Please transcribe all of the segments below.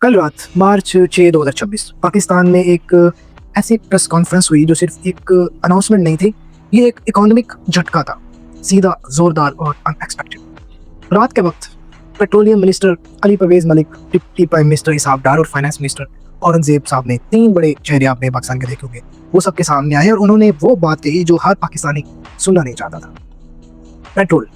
कल रात मार्च 6 2026 पाकिस्तान में एक ऐसी प्रेस कॉन्फ्रेंस हुई जो सिर्फ एक अनाउंसमेंट नहीं थी, ये एक इकोनॉमिक झटका था, सीधा, जोरदार और अनएक्सपेक्टेड। रात के वक्त petroleum minister Ali Parvez Malik, deputy prime minister Ishaq Dar और फाइनेंस मिनिस्टर औरंगजेब साहब ने, तीन बड़े चेहरे आपने पाकिस्तान के देखे होंगे, वो सबके सामने आए और उन्होंने वो बात कही जो हर पाकिस्तानी सुनना नहीं चाहता था। पेट्रोल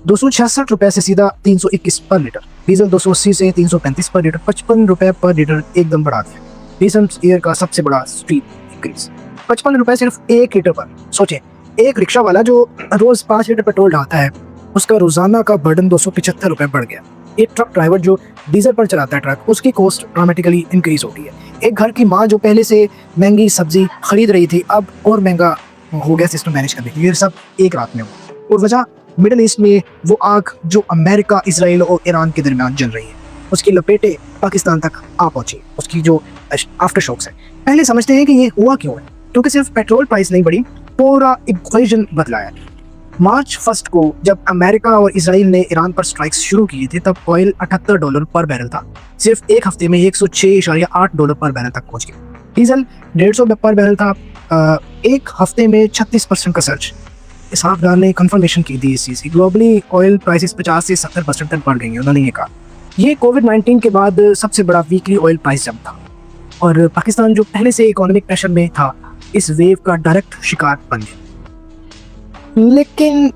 266 रुपए से सीधा 321 पर लीटर, डीजल 280 से 335 पर लीटर, 55 रुपए पर लीटर एकदम बढ़ा दिया। रिसेंट ईयर का सबसे बड़ा स्ट्रीट इंक्रीज, 55 रुपए सिर्फ 1 लीटर पर। सोचें, एक रिक्शा वाला जो रोज 5 लीटर पेट्रोल डालता है, उसका रोजाना का बर्डन 275 रुपए बढ़ गया। एक ट्रक ड्राइवर जो डीजल पर चलाता है ट्रक, उसकी कॉस्ट ड्रामेटिकली इंक्रीज होती है। एक घर की माँ जो पहले से महंगी सब्जी खरीद रही थी, अब और महंगा हो गया सिस्टम मैनेज करने के लिए। ये सब एक रात में हुआ और वजह मिडिल ईस्ट में वो आग जो अमेरिका, इजराइल और ईरान के दरमियान जल रही है, उसकी लपेटें पाकिस्तान तक आ पहुंची। उसकी जो आफ्टर शॉक्स है, पहले समझते हैं कि ये हुआ क्यों है, क्योंकि सिर्फ पेट्रोल प्राइस नहीं बढ़ी, पूरा इक्वेशन बदला है। मार्च 1 को जब अमेरिका और इजराइल ने ईरान पर स्ट्राइक्स शुरू किए थे, तब ऑयल $78 पर बैरल था। सिर्फ एक हफ्ते में $106.8 पर बैरल तक पहुंच गया। डीजल 150 पर बैरल था। एक हफ्ते में 36% का सर्च। इसाफ डार ने कंफर्मेशन की थी इस चीज़ की। ग्लोबली ऑयल प्राइसेस 50 से 70% तक बढ़ गई हैं, उन्होंने ये कहा। ये कोविड-19 के बाद सबसे बड़ा वीकली ऑयल प्राइस जंप था और पाकिस्तान जो पहले से इकोनॉमिक प्रेशर में था, इस वेव का डायरेक्ट शिकार बन गया। लेकिन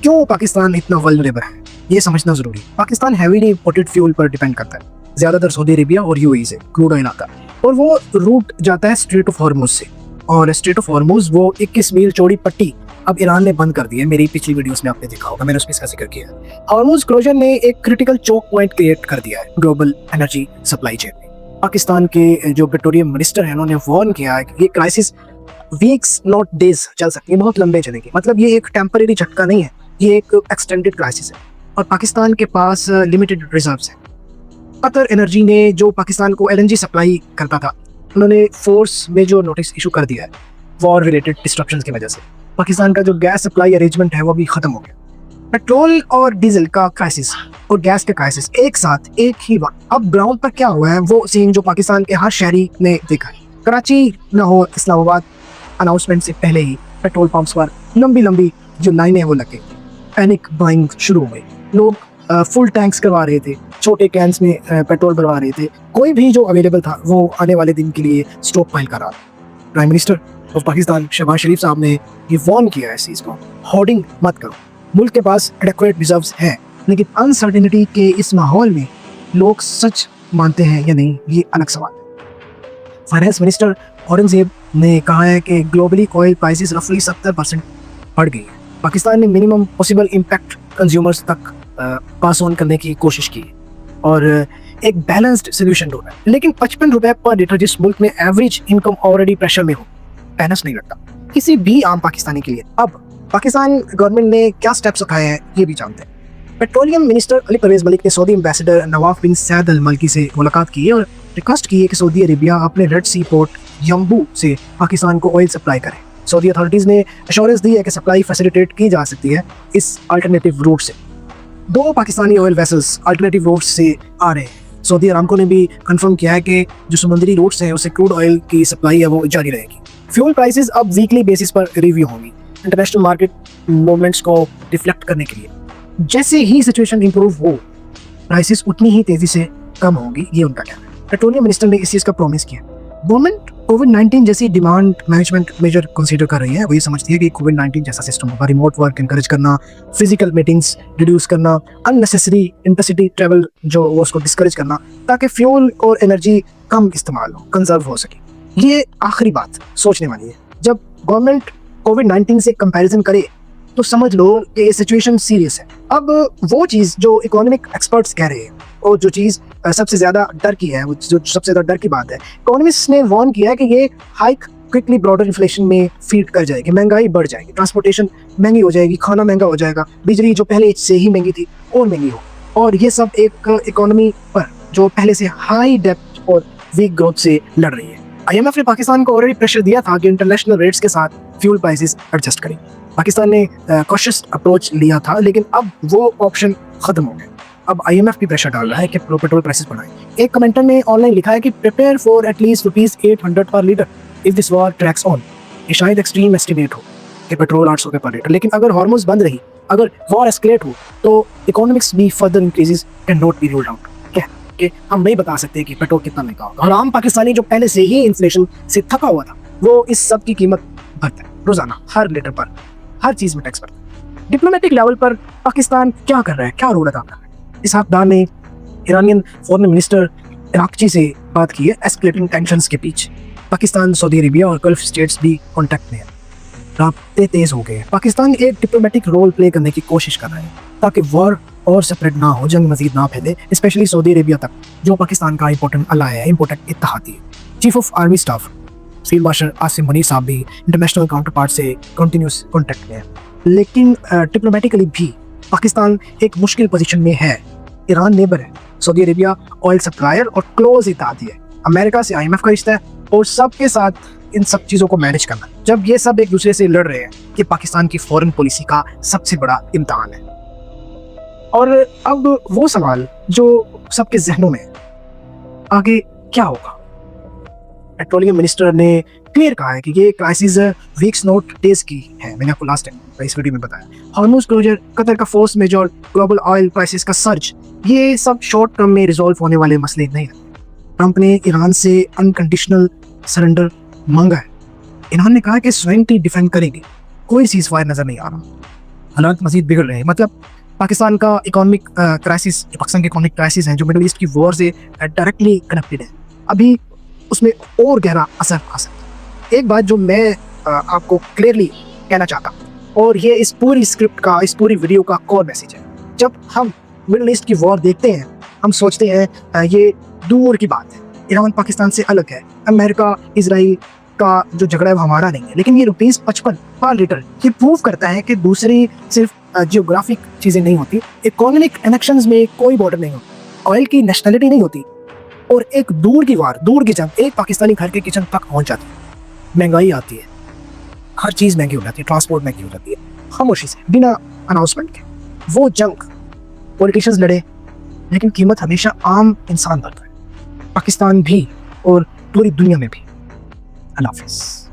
क्यों पाकिस्तान इतना वल्नरेबल है, ये समझना जरूरी है। पाकिस्तान हैवीली इंपोर्टेड फ्यूल पर डिपेंड करता है, ज़्यादातर सऊदी अरेबिया और यूएई से क्रूड ऑयल आता है और वो रूट जाता है स्ट्रेट ऑफ हॉर्मुज से। और स्ट्रेट ऑफ हॉर्मुज वो 21 मील चौड़ी पट्टी अब ईरान ने बंद कर दी है। मेरी पिछली वीडियोस में आपने देखा होगा, मैंने उसमें इसका जिक्र किया है। हॉर्मुज क्लोजर ने एक क्रिटिकल चोक पॉइंट क्रिएट कर दिया है ग्लोबल एनर्जी सप्लाई चेन में। पाकिस्तान के जो पेट्रोलियम मिनिस्टर हैं, उन्होंने वार्न किया है कि ये क्राइसिस वीक्स नॉट डेज चल सकती है, बहुत लंबे चलेगी। मतलब ये एक टेम्परेरी झटका नहीं है, ये एक एक्सटेंडेड क्राइसिस है और पाकिस्तान के पास लिमिटेड रिजर्व्स हैं। कतर एनर्जी ने जो पाकिस्तान को एलएनजी सप्लाई करता था, उन्होंने फोर्स में जो नोटिस इशू कर दिया है वॉर रिलेटेड डिस्ट्रप्शंस की वजह से। पाकिस्तान का जो गैस सप्लाई अरेंजमेंट है वो भी खत्म हो गया। पेट्रोल और डीजल का क्राइसिस और गैस का क्राइसिस एक साथ एक ही वक्त। अब ग्राउंड पर क्या हुआ है वो सीन जो पाकिस्तान के हर शहरी ने देखा है। कराची, लाहौर, इस्लामाबाद अनाउंसमेंट से पहले ही पेट्रोल पंप्स पर लंबी लंबी जो लाइनें वो लगे, पैनिक बाइंग शुरू हो गई। लोग फुल टैंक्स करवा रहे थे, छोटे कैंस में पेट्रोल भरवा रहे थे। कोई भी जो अवेलेबल था वो आने वाले दिन के लिए स्टॉक पाइल करा। Prime minister of Pakistan Shehbaz Sharif साहब ने ये वार्न किया है इस चीज़ को, होर्डिंग मत करो। मुल्क के पास एडेक्वेट रिजर्व्स हैं, लेकिन अनसर्टेनिटी के इस माहौल में लोग सच मानते हैं या नहीं, ये अलग सवाल है। फाइनेंस मिनिस्टर औरंगजेब ने कहा है कि ग्लोबली ऑयल प्राइसेस रफली 70% बढ़ गई है। पाकिस्तान ने मिनिमम पॉसिबल इम्पैक्ट कंज्यूमर्स तक पास ऑन करने की कोशिश की और एक बैलेंस्ड सोल्यूशन ढूंढा है। लेकिन 55 रुपए पर लीटर जिस मुल्क में एवरेज इनकम ऑलरेडी प्रेशर में हो, बैलेंस नहीं लगता किसी भी आम पाकिस्तानी के लिए। अब पाकिस्तान गवर्नमेंट ने क्या स्टेप्स उठाए हैं ये भी जानते हैं। पेट्रोलियम मिनिस्टर अली परवेज मलिक ने सऊदी एम्बेसडर नवाफ बिन सैद अल मल्की से मुलाकात की है और रिक्वेस्ट की है कि सऊदी अरेबिया अपने रेड सी पोर्ट यम्बू से पाकिस्तान को ऑयल सप्लाई करे। सऊदी अथॉरिटीज़ ने एश्योरेंस दी है कि सप्लाई फैसिलिटेट की जा सकती है इस अल्टरनेटिव रूट से। 2 Pakistani oil vessels alternative route से आ रहे हैं। सऊदी अरामको ने भी कंफर्म किया है कि जो समुद्री रूट्स हैं उससे क्रूड ऑयल की सप्लाई है वो जारी रहेगी। फ्यूल प्राइसेस अब वीकली बेसिस पर रिव्यू होंगी, इंटरनेशनल मार्केट मूवमेंट्स को रिफ्लेक्ट करने के लिए। जैसे ही सिचुएशन इंप्रूव हो, प्राइसेस उतनी ही तेजी से कम होंगी, ये उनका कहना है। पेट्रोलियम मिनिस्टर ने इस चीज़ का प्रॉमिस किया। गवर्नमेंट कोविड-19 जैसी डिमांड मैनेजमेंट मेजर कंसीडर कर रही है। वो ये समझती है कि कोविड-19 जैसा सिस्टम होगा, रिमोट वर्क इंकरेज करना, फिजिकल मीटिंग्स रिड्यूस करना, अननेसेसरी इंटरसिटी ट्रैवल जो वो उसको डिस्करेज करना, ताकि फ्यूल और एनर्जी कम इस्तेमाल हो, कंजर्व हो सके। ये आखिरी बात सोचने वाली है। जब गवर्नमेंट कोविड-19 से कंपैरिजन करे तो समझ लो कि ये सिचुएशन सीरियस है। अब वो चीज़ जो इकोनॉमिक एक्सपर्ट्स कह रहे हैं और जो चीज़ सबसे ज़्यादा डर की है, वो जो सबसे ज़्यादा डर की बात है, इकोनॉमिस्ट ने वार्न किया है कि ये हाइक क्विकली ब्रॉडर इन्फ्लेशन में फीड कर जाएगी, महंगाई बढ़ जाएगी, ट्रांसपोर्टेशन महंगी हो जाएगी, खाना महंगा हो जाएगा, बिजली जो पहले से ही महंगी थी और महंगी हो, और ये सब एक इकोनॉमी पर जो पहले से हाई डेप्थ और वीक ग्रोथ से लड़ रही है। IMF ने पाकिस्तान को ऑलरेडी प्रेशर दिया था कि इंटरनेशनल रेट्स के साथ फ्यूल प्राइसेस एडजस्ट करें। पाकिस्तान ने कॉशियस अप्रोच लिया था, लेकिन अब वो ऑप्शन खत्म हो गया। अब IMF भी प्रेशर डाल रहा है कि पेट्रोल प्राइसेस बढ़ाएं। एक कमेंटर ने ऑनलाइन लिखा है कि प्रिपेयर फॉर एटलीस्ट ₹800 पर litre if this war tracks on. ये शायद एक्सट्रीम एस्टिमेट हो कि पेट्रोल 800 रुपये पर लीटर, लेकिन अगर हॉर्मुज़ बंद रही, अगर वॉर एस्केलेट हो, तो इकोनॉमिक्स भी further increases can not be ruled out. क्या कि हम नहीं बता सकते कि पेट्रोल कितना महंगा होगा, और आम पाकिस्तानी जो पहले से ही इन्फ्लेशन से थका हुआ था, वो इस सब की कीमत भरता है रोजाना, हर लीटर पर, हर चीज़ में टैक्स भरता है। डिप्लोमेटिक लेवल पर पाकिस्तान क्या कर रहा है, क्या रोल अदा कर रहा है? इस हफ्तार ने ईरानियन फॉरेन मिनिस्टर इराकची से बात की है एस्केलेटिंग टेंशंस के बीच। पाकिस्तान, सऊदी अरेबिया और गल्फ स्टेट्स भी कॉन्टैक्ट में है, राब्ते तेज हो गए। पाकिस्तान एक डिप्लोमेटिक रोल प्ले करने की कोशिश कर रहा है ताकि वॉर और स्प्रेड ना हो, जंग मजीद ना फैले, स्पेशली सऊदी अरेबिया तक, जो पाकिस्तान का इंपॉर्टेंट अला है, इंपॉर्टेंट इत्तेहादी है। Chief of army staff field marshal Asim Munir साहब भी इंटरनेशनल काउंटर पार्ट से कंटिन्यूस कॉन्टैक्ट में है। लेकिन डिप्लोमेटिकली भी पाकिस्तान एक मुश्किल पोजीशन में है। ईरान नेबर है, सऊदी अरेबिया ऑयल सप्लायर और क्लोज इत्तेहादी है, अमेरिका से IMF का रिश्ता है, और सबके साथ इन सब चीज़ों को मैनेज करना, जब ये सब एक दूसरे से लड़ रहे हैं, कि पाकिस्तान की फॉरेन पॉलिसी का सबसे बड़ा इम्तहान है। और अब वो सवाल जो सबके जहनों में है, आगे क्या होगा? पेट्रोलियम मिनिस्टर ने क्लियर कहा है कि ये क्राइसिस वीक्स नोट डेज की है। मैंने आपको लास्ट टाइम इस वीडियो में बताया। हॉर्मुज क्लोजर, कतर का force majeure, global oil prices का सर्ज, ये सब शॉर्ट टर्म में रिजॉल्व होने वाले मसले नहीं हैं। ट्रंप ने ईरान से अनकंडीशनल सरेंडर मांगा है। ईरान ने कहा कि स्वयं डिफेंड करेंगे, कोई सीज फायर नजर नहीं आ रहा। हालात मजीद बिगड़ रहे हैं। मतलब पाकिस्तान का इकोनॉमिक क्राइसिस, पाकिस्तान के इकोनॉमिक क्राइसिस हैं जो मिडिल ईस्ट की वॉर से डायरेक्टली कनेक्टेड है, अभी उसमें और गहरा असर आ सकता है। एक बात जो मैं आपको क्लियरली कहना चाहता हूँ, और ये इस पूरी स्क्रिप्ट का, इस पूरी वीडियो का कोर मैसेज है। जब हम मिडिल ईस्ट की वॉर देखते हैं, हम सोचते हैं ये दूर की बात है, ईरान पाकिस्तान से अलग है, अमेरिका इजराइल का जो झगड़ा है वो हमारा नहीं है। लेकिन ये ₹55 पर लीटर ये प्रूव करता है कि दूसरी सिर्फ जियोग्राफिक चीज़ें नहीं होती, इकोनॉमिक कनेक्शंस में कोई बॉर्डर नहीं होती, ऑयल की नेशनलिटी नहीं होती, और एक दूर की वार, दूर की जंग एक पाकिस्तानी घर के किचन तक पहुंच जाती है। महंगाई आती है, हर चीज़ महंगी हो जाती है, ट्रांसपोर्ट महंगी हो जाती है, खामोशी से, बिना अनाउंसमेंट के। वो जंग पॉलिटिशियंस लड़े, लेकिन कीमत हमेशा आम इंसान भरता है, पाकिस्तान भी और पूरी दुनिया में भी। अल्लाह हाफिज़।